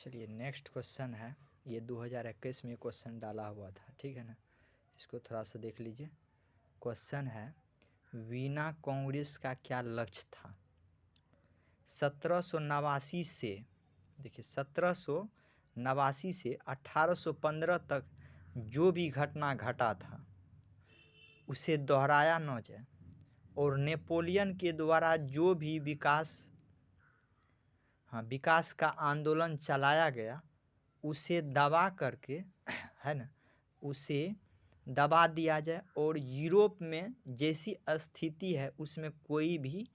चलिए next question है, ये 2021 में क्वेश्चन डाला हुआ था, ठीक है ना। इसको थोड़ा सा देख लीजिए। क्वेश्चन है, वीना कांग्रेस का क्या लक्ष्य था? 1789 से, देखिए 1789 से 1815 तक जो भी घटना घटा था उसे दोहराया न जाए, और नेपोलियन के द्वारा जो भी विकास का आंदोलन चलाया गया उसे दबा करके है ना, उसे दबा दिया जाए, और यूरोप में जैसी स्थिति है उसमें कोई भी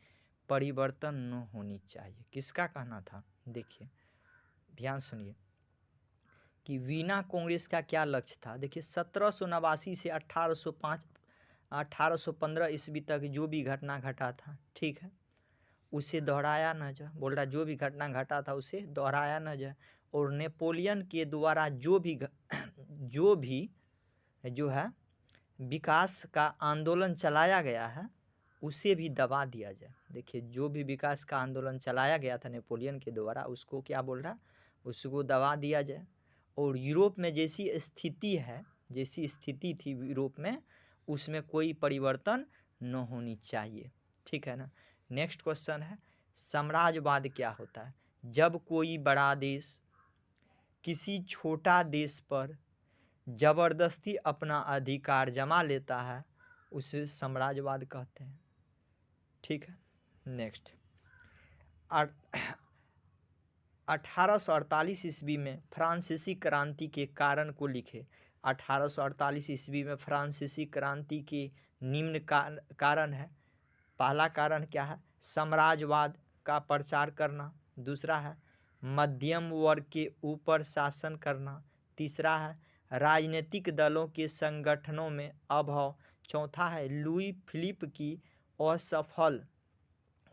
परिवर्तन न होनी चाहिए। किसका कहना था? देखिए ध्यान सुनिए कि वीना कांग्रेस का क्या लक्ष्य था। देखिए 1789 से 1815 ईस्वी तक जो भी घटना घटा था, ठीक है, उसे दोहराया न जाए। बोल रहा जो भी घटना घटा था उसे दोहराया न जाए, और नेपोलियन के द्वारा जो भी जो है विकास का आंदोलन चलाया गया है उसे भी दबा दिया जाए। देखिए जो भी विकास का आंदोलन चलाया गया था नेपोलियन के द्वारा उसको क्या बोल रहा, उसको दबा दिया जाए, और यूरोप में जैसी स्थिति थी यूरोप में उसमें कोई परिवर्तन न होनी चाहिए, ठीक है ना। नेक्स्ट क्वेश्चन है, साम्राज्यवाद क्या होता है? जब कोई बड़ा देश किसी छोटा देश पर जबरदस्ती अपना अधिकार जमा लेता है उसे साम्राज्यवाद कहते हैं, ठीक है। नेक्स्ट 1848 ईस्वी में फ्रांसीसी क्रांति के कारण को लिखे। 1848 ईस्वी में फ्रांसीसी क्रांति के निम्न कारण है। पहला कारण क्या है? साम्राज्यवाद का प्रचार करना। दूसरा है मध्यम वर्ग के ऊपर शासन करना। तीसरा है राजनीतिक दलों के संगठनों में अभाव। चौथा है लुई फिलिप की असफल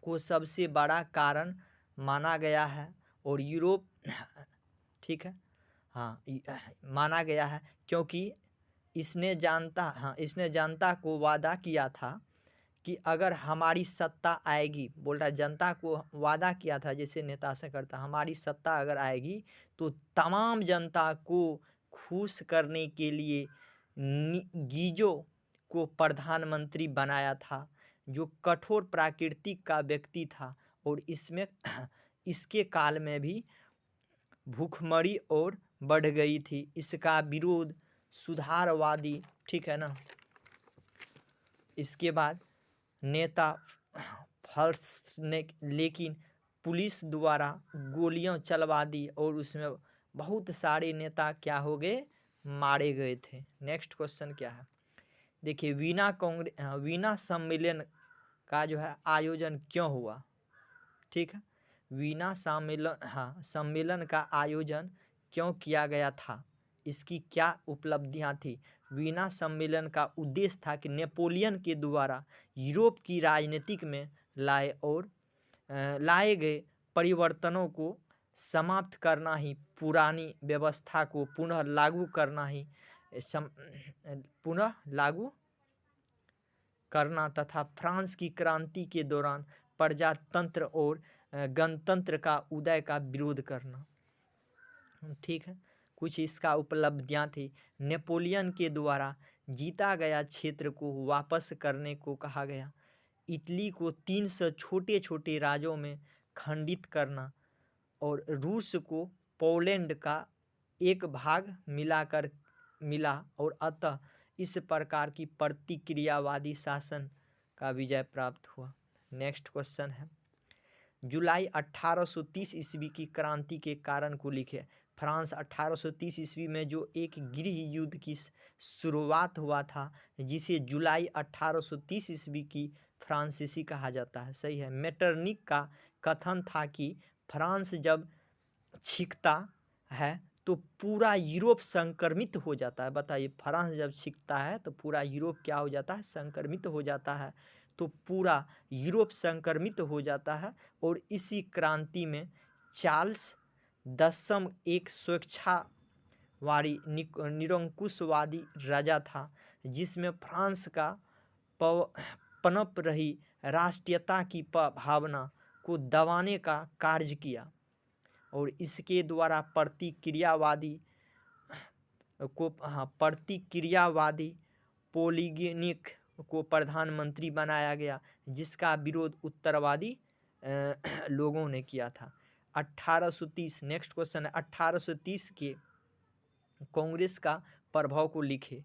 को सबसे बड़ा कारण माना गया है, और यूरोप ठीक है, माना गया है क्योंकि इसने जनता को वादा किया था कि अगर हमारी सत्ता आएगी, बोल रहा है जनता को वादा किया था जैसे नेता से करता, हमारी सत्ता अगर आएगी तो तमाम जनता को खुश करने के लिए गीजो को प्रधानमंत्री बनाया था, जो कठोर प्राकृतिक का व्यक्ति था, और इसके काल में भी भूखमरी और बढ़ गई थी। इसका विरोध सुधारवादी, ठीक है ना। इसके बाद नेता फर्स्ट ने लेकिन पुलिस द्वारा गोलियां चलवा दी और उसमें बहुत सारे नेता क्या हो गए, मारे गए थे। नेक्स्ट क्वेश्चन क्या है? देखिए वीना सम्मेलन का जो है आयोजन क्यों हुआ, ठीक है। वीना सम्मेलन का आयोजन क्यों किया गया था, इसकी क्या उपलब्धियां थी? वीना सम्मेलन का उद्देश्य था कि नेपोलियन के द्वारा यूरोप की राजनीतिक में लाए गए परिवर्तनों को समाप्त करना ही, पुरानी व्यवस्था को पुनः लागू करना तथा फ्रांस की क्रांति के दौरान प्रजातंत्र और गणतंत्र का उदय का विरोध करना, ठीक है। कुछ इसका उपलब्धियां थी। नेपोलियन के द्वारा जीता गया क्षेत्र को वापस करने को कहा गया। इटली को 300 छोटे छोटे राज्यों में खंडित करना, और रूस को पोलैंड का एक भाग मिला, और अतः इस प्रकार की प्रतिक्रियावादी शासन का विजय प्राप्त हुआ। नेक्स्ट क्वेश्चन है, जुलाई 1830 ईस्वी की क्रांति के कारण को लिखे। फ्रांस 1830 ईस्वी में जो एक गृह युद्ध की शुरुआत हुआ था जिसे जुलाई 1830 ईस्वी की फ्रांसीसी कहा जाता है, सही है। मेटरनिक का कथन था कि फ्रांस जब छिकता है तो पूरा यूरोप संक्रमित हो जाता है। बताइए, फ्रांस जब छिकता है तो पूरा यूरोप क्या हो जाता है, संक्रमित हो जाता है। तो पूरा यूरोप संक्रमित हो जाता है, और इसी क्रांति में चार्ल्स दसम एक स्वेच्छावादी निरंकुशवादी राजा था, जिसमें फ्रांस का पनप रही राष्ट्रीयता की भावना को दबाने का कार्य किया। और इसके द्वारा प्रतिक्रियावादी पोलिगिनिक को प्रधानमंत्री बनाया गया, जिसका विरोध उत्तरवादी लोगों ने किया था। 1830 नेक्स्ट क्वेश्चन है, 1830 के कांग्रेस का प्रभाव को लिखे।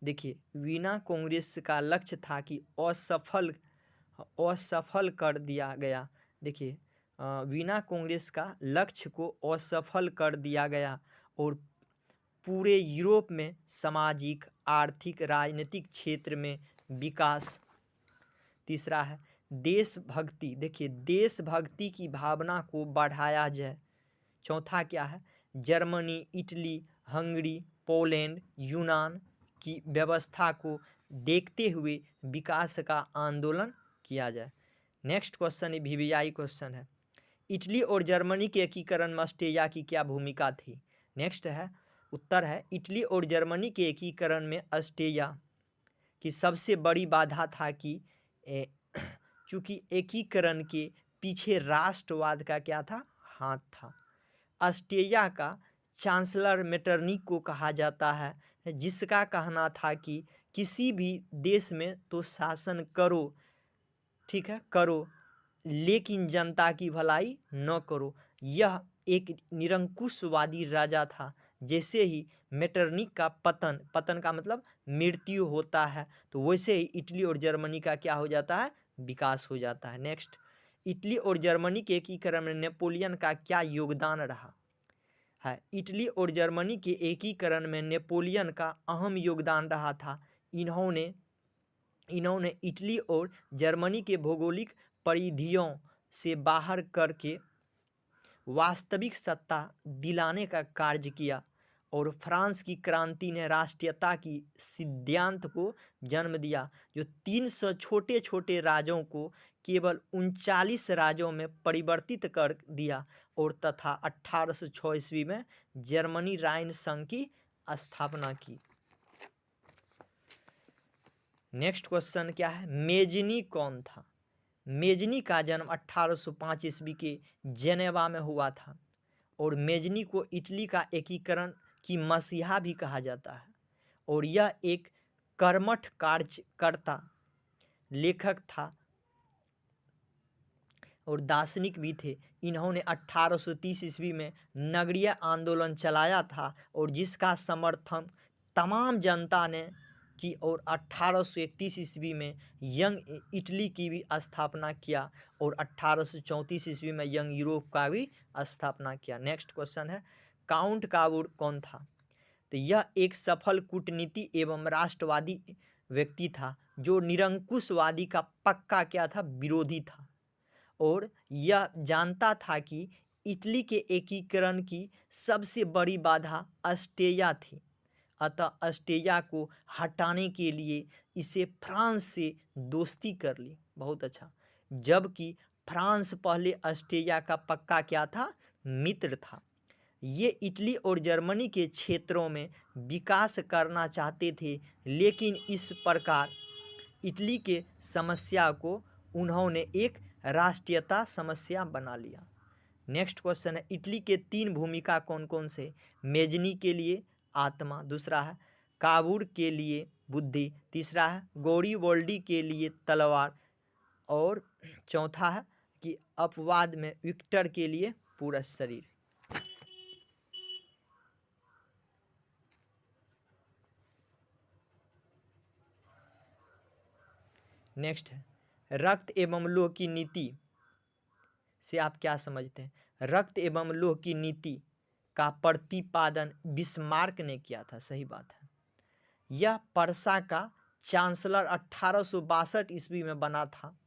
देखिए, वीना कांग्रेस का लक्ष्य था कि असफल कर दिया गया। देखिए, वीना कांग्रेस का लक्ष्य को असफल कर दिया गया और पूरे यूरोप में सामाजिक, आर्थिक, राजनीतिक क्षेत्र में विकास। तीसरा है देशभक्ति। देखिए, देशभक्ति की भावना को बढ़ाया जाए। चौथा क्या है, जर्मनी, इटली, हंगरी, पोलैंड, यूनान की व्यवस्था को देखते हुए विकास का आंदोलन किया जाए। नेक्स्ट क्वेश्चन वीवीआई क्वेश्चन है, इटली और जर्मनी के एकीकरण में ऑस्ट्रिया की क्या भूमिका थी। नेक्स्ट है उत्तर है, इटली और जर्मनी के एकीकरण में ऑस्ट्रिया की सबसे बड़ी बाधा था कि चूंकि एकीकरण के पीछे राष्ट्रवाद का क्या था, हाथ था। ऑस्ट्रिया का चांसलर मेटरनिक को कहा जाता है, जिसका कहना था कि किसी भी देश में तो शासन करो, ठीक है, करो, लेकिन जनता की भलाई न करो। यह एक निरंकुशवादी राजा था। जैसे ही मेटरनिक का पतन का मतलब मृत्यु होता है, तो वैसे ही इटली और जर्मनी का क्या हो जाता है, विकास हो जाता है। नेक्स्ट, इटली और जर्मनी के एकीकरण में नेपोलियन का क्या योगदान रहा है। इटली और जर्मनी के एकीकरण में नेपोलियन का अहम योगदान रहा था। इन्होंने इटली और जर्मनी के भौगोलिक परिधियों से बाहर करके वास्तविक सत्ता दिलाने का कार्य किया और फ्रांस की क्रांति ने राष्ट्रीयता की सिद्धांत को जन्म दिया, जो 300 छोटे छोटे राज्यों को केवल 39 राज्यों में परिवर्तित कर दिया और तथा 1806 ईस्वी में जर्मनी राइन संघ की स्थापना की। नेक्स्ट क्वेश्चन क्या है, मेजनी कौन था। मेजनी का जन्म 1805 ईस्वी के जेनेवा में हुआ था और मेजनी को इटली का एकीकरण की मसीहा भी कहा जाता है और यह एक कर्मठ कार्यकर्ता, लेखक था और दार्शनिक भी थे। इन्होंने 1830 ईस्वी में नगरीय आंदोलन चलाया था और जिसका समर्थन तमाम जनता ने की और 1831 ईस्वी में यंग इटली की भी स्थापना किया और 1834 ईस्वी में यंग यूरोप का भी स्थापना किया। नेक्स्ट क्वेश्चन है, काउंट काबूर कौन था। तो यह एक सफल कूटनीति एवं राष्ट्रवादी व्यक्ति था जो निरंकुशवादी का पक्का क्या था, विरोधी था और यह जानता था कि इटली के एकीकरण की सबसे बड़ी बाधा ऑस्ट्रिया थी, अतः ऑस्ट्रिया को हटाने के लिए इसे फ्रांस से दोस्ती कर ली। बहुत अच्छा, जबकि फ्रांस पहले ऑस्ट्रिया का पक्का क्या था, मित्र था। ये इटली और जर्मनी के क्षेत्रों में विकास करना चाहते थे, लेकिन इस प्रकार इटली के समस्या को उन्होंने एक राष्ट्रीयता समस्या बना लिया। नेक्स्ट क्वेश्चन है, इटली के 3 भूमिका कौन कौन से। मेजनी के लिए आत्मा, दूसरा है काबूर के लिए बुद्धि, तीसरा है गौरीवोल्डी के लिए तलवार और चौथा है कि अपवाद में विक्टर के लिए पूरा शरीर। नेक्स्ट है, रक्त एवं लोह की नीति से आप क्या समझते हैं। रक्त एवं लोह की नीति का प्रतिपादन बिस्मार्क ने किया था, सही बात है। यह पर्सा का चांसलर 1862 ईस्वी में बना था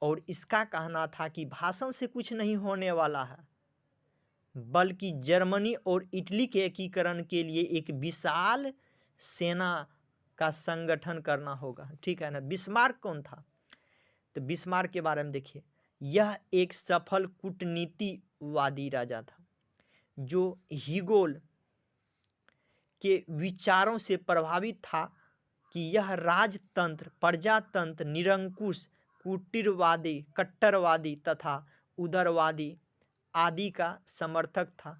और इसका कहना था कि भाषण से कुछ नहीं होने वाला है, बल्कि जर्मनी और इटली के एकीकरण के लिए एक विशाल सेना का संगठन करना होगा, ठीक है ना। बिस्मार्क कौन था, तो बिस्मार्क के बारे में देखिए, यह एक सफल कूटनीतिवादी राजा था जो हीगोल के विचारों से प्रभावित था कि यह राजतंत्र, प्रजातंत्र, निरंकुश, कट्टरवादी तथा उदारवादी आदि का समर्थक था।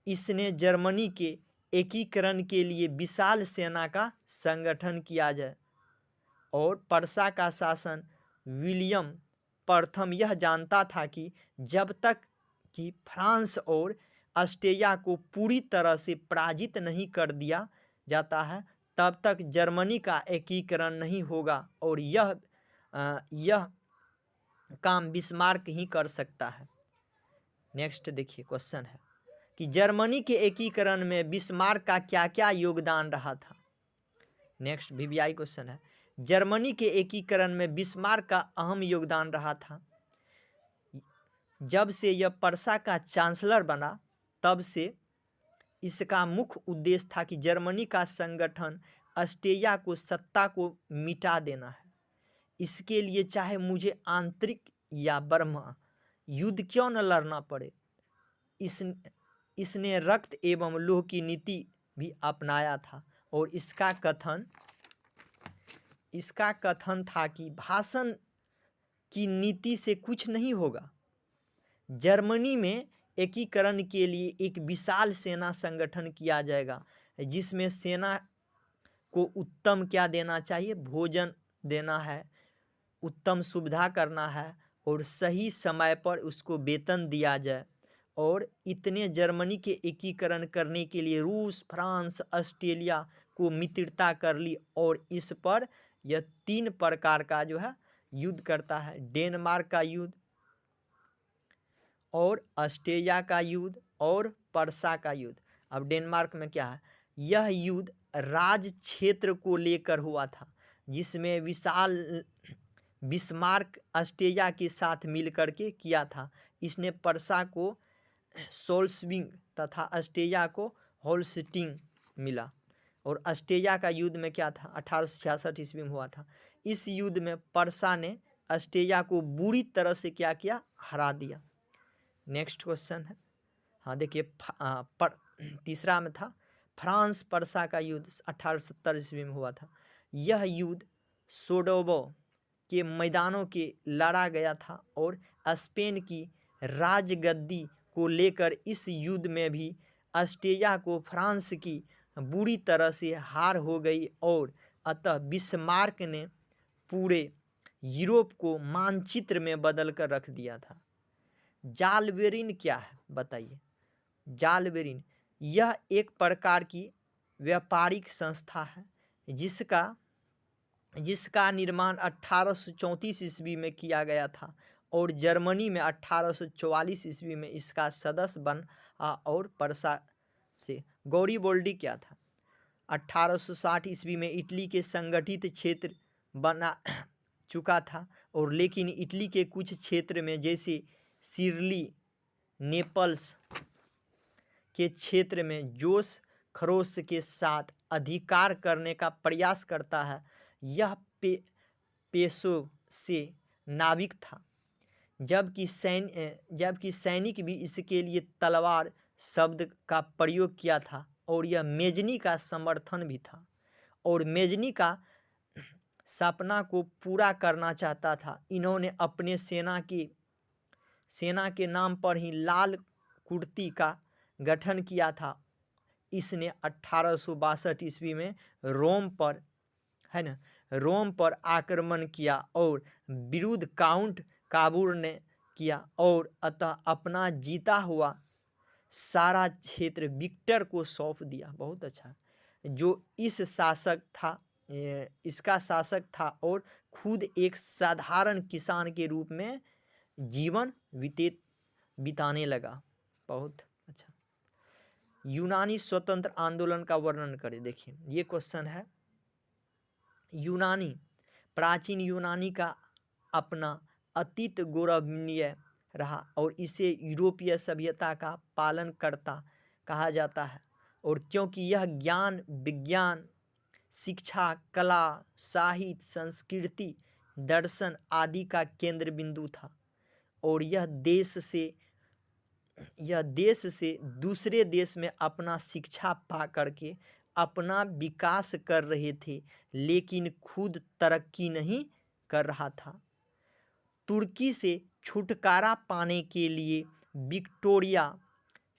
इसने जर्मनी के एकीकरण के लिए विशाल सेना का संगठन किया जाए और पर्सा का शासन विलियम प्रथम यह जानता था कि जब तक कि फ्रांस और ऑस्ट्रिया को पूरी तरह से पराजित नहीं कर दिया जाता है तब तक जर्मनी का एकीकरण नहीं होगा और यह काम बिस्मार्क ही कर सकता है। नेक्स्ट देखिए क्वेश्चन है कि जर्मनी के एकीकरण में बिस्मार्क का क्या क्या योगदान रहा था। नेक्स्ट वीवीआई क्वेश्चन है, जर्मनी के एकीकरण में बिस्मार्क का अहम योगदान रहा था। जब से यह पर्सा का चांसलर बना तब से इसका मुख्य उद्देश्य था कि जर्मनी का संगठन ऑस्ट्रिया को सत्ता को मिटा देना है। इसके लिए चाहे मुझे आंतरिक या बाह्य युद्ध क्यों न लड़ना पड़े, इसने रक्त एवं लोह की नीति भी अपनाया था और इसका कथन था कि भाषण की नीति से कुछ नहीं होगा। जर्मनी में एकीकरण के लिए एक विशाल सेना संगठन किया जाएगा जिसमें सेना को उत्तम क्या देना चाहिए, भोजन देना है, उत्तम सुविधा करना है और सही समय पर उसको वेतन दिया जाए। और इतने जर्मनी के एकीकरण करने के लिए रूस, फ्रांस, ऑस्ट्रेलिया को मित्रता कर ली और इस पर यह 3 प्रकार का जो है युद्ध करता है, डेनमार्क का युद्ध और ऑस्ट्रेलिया का युद्ध और पर्सा का युद्ध। अब डेनमार्क में क्या है, यह युद्ध राज क्षेत्र को लेकर हुआ था जिसमें विशाल बिस्मार्क ऑस्ट्रिया के साथ मिलकर के किया था। इसने पर्सा को सोल्सविंग तथा ऑस्ट्रिया को होल्स्टीन मिला और ऑस्ट्रिया का युद्ध में क्या था 1866 ईस्वी में हुआ था। इस युद्ध में पर्सा ने ऑस्ट्रिया को बुरी तरह से क्या किया, हरा दिया। नेक्स्ट क्वेश्चन है, हाँ देखिए तीसरा में था फ्रांस पर्सा का युद्ध 1870 ईस्वी में हुआ था। यह युद्ध सोडोबो के मैदानों के लड़ा गया था और स्पेन की राजगद्दी को लेकर इस युद्ध में भी ऑस्ट्रिया को फ्रांस की बुरी तरह से हार हो गई और अतः बिस्मार्क ने पूरे यूरोप को मानचित्र में बदल कर रख दिया था। जालबेरिन क्या है बताइए। जालबेरिन यह एक प्रकार की व्यापारिक संस्था है जिसका निर्माण 1834 ईस्वी में किया गया था और जर्मनी में 1844 ईस्वी में इसका सदस्य बना और पर्सा से। गौरीबोल्डी क्या था, 1860 ईस्वी में इटली के संगठित क्षेत्र बना चुका था और लेकिन इटली के कुछ क्षेत्र में जैसे सिरली, नेपल्स के क्षेत्र में जोश खरोश के साथ अधिकार करने का प्रयास करता है। यह पेशों से नाविक था जबकि सैनिक भी इसके लिए तलवार शब्द का प्रयोग किया था और यह मेजनी का समर्थन भी था और मेजनी का सपना को पूरा करना चाहता था। इन्होंने अपने सेना के नाम पर ही लाल कुर्ती का गठन किया था। इसने 1862 ईस्वी में रोम पर आक्रमण किया और विरुद्ध काउंट काबूर ने किया और अतः अपना जीता हुआ सारा क्षेत्र विक्टर को सौंप दिया। बहुत अच्छा, जो इसका शासक था और खुद एक साधारण किसान के रूप में जीवन बिताने लगा। बहुत अच्छा। यूनानी स्वतंत्र आंदोलन का वर्णन करें। देखिए ये क्वेश्चन है, प्राचीन यूनानी का अपना अतीत गौरवनीय रहा और इसे यूरोपीय सभ्यता का पालनकर्ता कहा जाता है और क्योंकि यह ज्ञान, विज्ञान, शिक्षा, कला, साहित्य, संस्कृति, दर्शन आदि का केंद्र बिंदु था और यह देश से दूसरे देश में अपना शिक्षा पा करके अपना विकास कर रहे थे लेकिन खुद तरक्की नहीं कर रहा था। तुर्की से छुटकारा पाने के लिए विक्टोरिया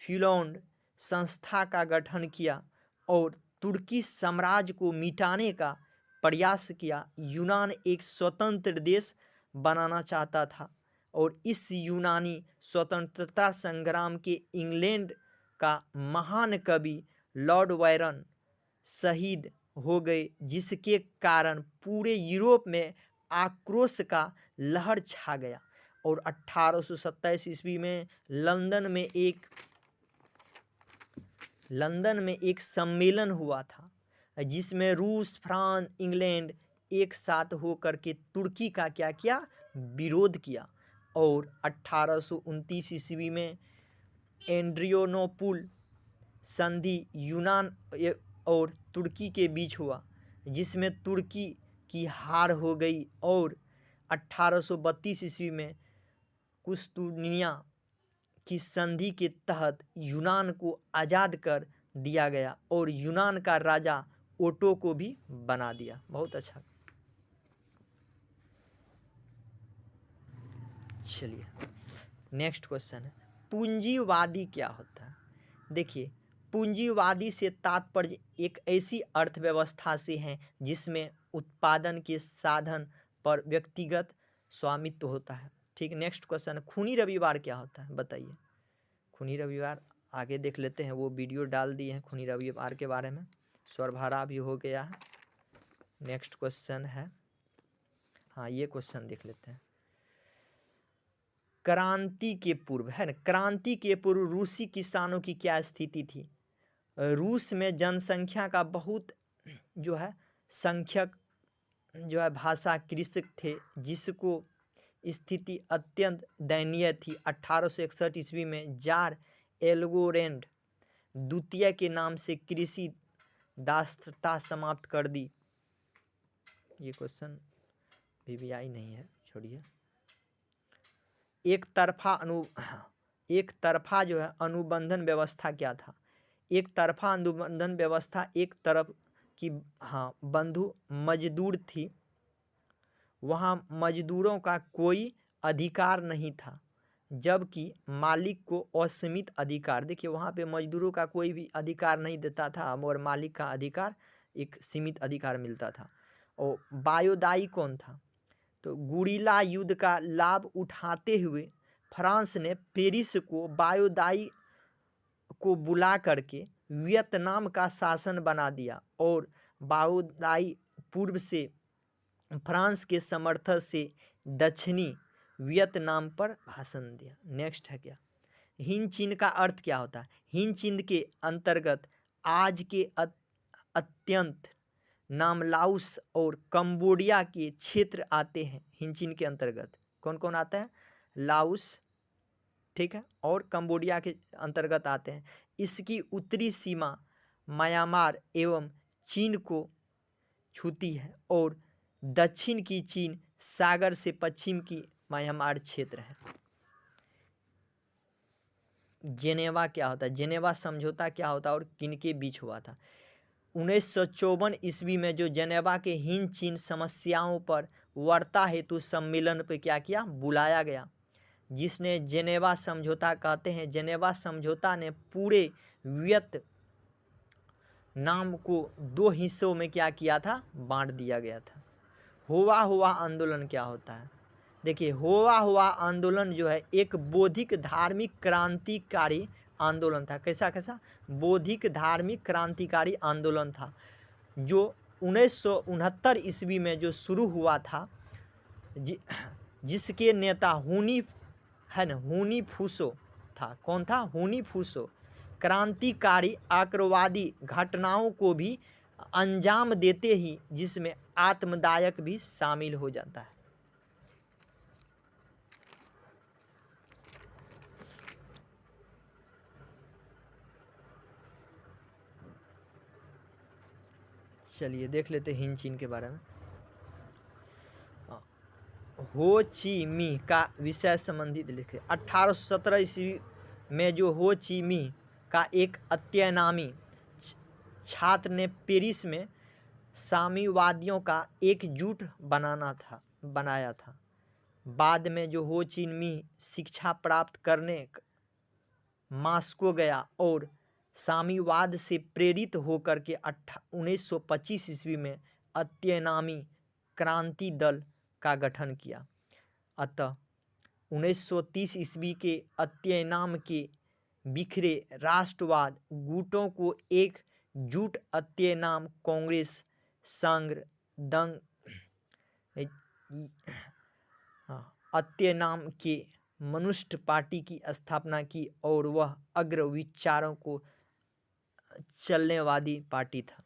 फिनलैंड संस्था का गठन किया और तुर्की साम्राज्य को मिटाने का प्रयास किया। यूनान एक स्वतंत्र देश बनाना चाहता था और इस यूनानी स्वतंत्रता संग्राम के इंग्लैंड का महान कवि लॉर्ड बायरन शहीद हो गए, जिसके कारण पूरे यूरोप में आक्रोश का लहर छा गया। और 1827 ईस्वी में लंदन में एक सम्मेलन हुआ था, जिसमें रूस, फ्रांस, इंग्लैंड एक साथ होकर के तुर्की का क्या किया, विरोध किया। और 1829 ईस्वी में एड्रियानोपुल संधि यूनान और तुर्की के बीच हुआ, जिसमें तुर्की की हार हो गई। और 1832 ईस्वी में कुस्तुनिया की संधि के तहत यूनान को आज़ाद कर दिया गया और यूनान का राजा ओटो को भी बना दिया। बहुत अच्छा। चलिए नेक्स्ट क्वेश्चन है, पूंजीवादी क्या होता है? देखिए, पूंजीवादी से तात्पर्य एक ऐसी अर्थव्यवस्था से है जिसमें उत्पादन के साधन पर व्यक्तिगत स्वामित्व होता है। ठीक, नेक्स्ट क्वेश्चन, खूनी रविवार क्या होता है? बताइए। खूनी रविवार आगे देख लेते हैं, वो वीडियो डाल दिए हैं खूनी रविवार के बारे में, स्वरभारा भी हो गया है। नेक्स्ट क्वेश्चन है, हाँ ये क्वेश्चन देख लेते हैं। क्रांति के पूर्व है ना, क्रांति के पूर्व रूसी किसानों की क्या स्थिति थी? रूस में जनसंख्या का बहुत जो है संख्यक जो है भाषा कृषक थे, जिसको स्थिति अत्यंत दयनीय थी। 1861 ईस्वी में जार एल्गोरेंड द्वितीय के नाम से कृषि दासता समाप्त कर दी। ये क्वेश्चन VVI नहीं है, छोड़िए। एक तरफा जो है अनुबंधन व्यवस्था क्या था? एक तरफा अनुबंधन व्यवस्था एक तरफ की बंधु मजदूर थी, वहाँ मजदूरों का कोई अधिकार नहीं था, जबकि मालिक को असीमित अधिकार। देखिए, वहाँ पे मजदूरों का कोई भी अधिकार नहीं देता था और मालिक का अधिकार एक सीमित अधिकार मिलता था। और वायुदाई कौन था? तो गुरिल्ला युद्ध का लाभ उठाते हुए फ्रांस ने पेरिस को वायुदाई को बुला करके वियतनाम का शासन बना दिया और वायुदाई पूर्व से फ्रांस के समर्थन से दक्षिणी वियतनाम पर भाषण दिया। नेक्स्ट है क्या, हिंद चीन का अर्थ क्या होता है? हिंद चीन के अंतर्गत आज के अत्यंत नाम लाओस और कंबोडिया के क्षेत्र आते हैं। हिंद चीन के अंतर्गत कौन कौन आता है? लाओस, ठीक है, और कंबोडिया के अंतर्गत आते हैं। इसकी उत्तरी सीमा म्यांमार एवं चीन को छूती है और दक्षिण की चीन सागर से पश्चिम की म्यांमार क्षेत्र है। जेनेवा क्या होता है? जेनेवा समझौता क्या होता है और किनके बीच हुआ था? 1954 ईस्वी में जो जेनेवा के हिंद चीन समस्याओं पर वार्ता हेतु सम्मेलन पर क्या किया, बुलाया गया, जिसने जेनेवा समझौता कहते हैं। जेनेवा समझौता ने पूरे वियतनाम को 2 हिस्सों में क्या किया था, बांट दिया गया था। हुआ हुआ आंदोलन क्या होता है? देखिए, हुआ हुआ आंदोलन जो है एक बौद्धिक धार्मिक क्रांतिकारी आंदोलन था। कैसा कैसा? बौद्धिक धार्मिक क्रांतिकारी आंदोलन था, जो 1969 ईस्वी में जो शुरू हुआ था, जिसके नेता हुनी है ना, हुनी फूसो था। कौन था? हुनी फूसो। क्रांतिकारी आक्रवादी घटनाओं को भी अंजाम देते ही जिसमें आत्मदायक भी शामिल हो जाता है। चलिए देख लेते हैं हिंद चीन के बारे में। हो ची मिन्ह का विषय संबंधित लिखे। 1817 ईस्वी में जो हो ची मिन्ह का एक अत्यनामी छात्र ने पेरिस में साम्यवादियों का एकजुट बनाया था। बाद में जो हो ची मिन्ह शिक्षा प्राप्त करने मॉस्को गया और साम्यवाद से प्रेरित होकर के 1925 ईस्वी में अत्यनामी क्रांति दल का गठन किया। अतः 1930 ईस्वी के अत्यनाम के बिखरे राष्ट्रवाद गुटों को एकजुट अत्यनाम कांग्रेस संघ दंग अत्यनाम के कम्युनिस्ट पार्टी की स्थापना की और वह अग्र विचारों को चलनेवादी पार्टी था।